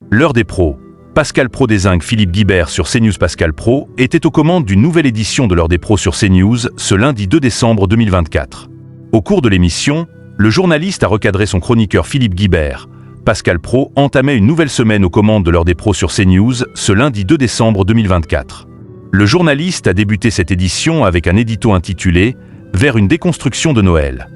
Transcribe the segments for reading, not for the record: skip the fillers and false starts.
L'heure des pros. Pascal Praud dézingue Philippe Guibert sur CNews. Pascal Praud était aux commandes d'une nouvelle édition de l'heure des pros sur CNews ce lundi 2 décembre 2024. Au cours de l'émission, le journaliste a recadré son chroniqueur Philippe Guibert. Pascal Praud entamait une nouvelle semaine aux commandes de l'heure des pros sur CNews ce lundi 2 décembre 2024. Le journaliste a débuté cette édition avec un édito intitulé « Vers une déconstruction de Noël ».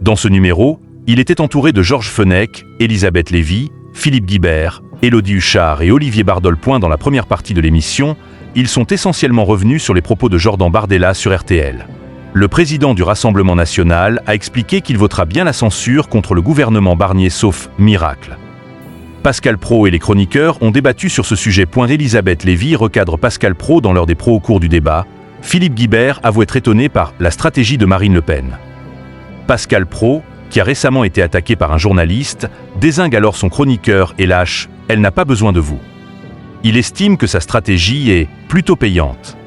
Dans ce numéro, il était entouré de Georges Fenech, Elisabeth Lévy, Philippe Guibert, Élodie Huchard et Olivier Bardol. Dans la première partie de l'émission, ils sont essentiellement revenus sur les propos de Jordan Bardella sur RTL. Le président du Rassemblement national a expliqué qu'il votera bien la censure contre le gouvernement Barnier sauf miracle. Pascal Praud et les chroniqueurs ont débattu sur ce sujet. Elisabeth Lévy recadre Pascal Praud dans l'heure des pros au cours du débat. Philippe Guibert avoue être étonné par la stratégie de Marine Le Pen. Pascal Praud, qui a récemment été attaqué par un journaliste, dézingue alors son chroniqueur et lâche « Elle n'a pas besoin de vous ». Il estime que sa stratégie est plutôt payante.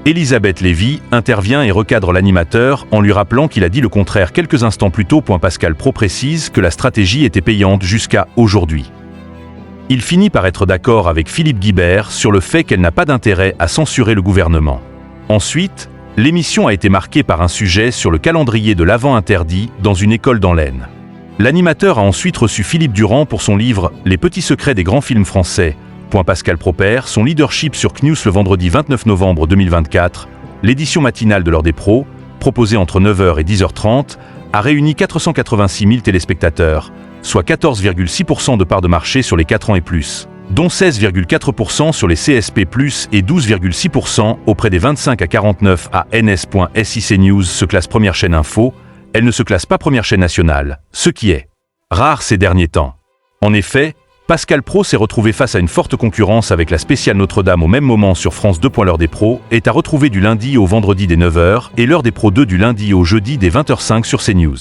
Elisabeth Lévy intervient et recadre l'animateur en lui rappelant qu'il a dit le contraire quelques instants plus tôt. Pascal Praud précise que la stratégie était payante jusqu'à aujourd'hui. Il finit par être d'accord avec Philippe Guibert sur le fait qu'elle n'a pas d'intérêt à censurer le gouvernement. Ensuite, l'émission a été marquée par un sujet sur le calendrier de l'Avent interdit dans une école dans l'Aisne. L'animateur a ensuite reçu Philippe Durand pour son livre « Les petits secrets des grands films français ». Pascal Praud perd son leadership sur CNews le vendredi 29 novembre 2024. L'édition matinale de l'heure des pros, proposée entre 9h et 10h30, a réuni 486 000 téléspectateurs, soit 14,6% de part de marché sur les 4 ans et plus, dont 16,4% sur les CSP+, et 12,6% auprès des 25 à 49 à NS.SI. CNews se classe première chaîne info, elle ne se classe pas première chaîne nationale, ce qui est rare ces derniers temps. En effet, Pascal Praud s'est retrouvé face à une forte concurrence avec la spéciale Notre-Dame au même moment sur France 2. L'heure des pros est à retrouver du lundi au vendredi dès 9h et l'heure des pros 2 du lundi au jeudi dès 20h05 sur CNews.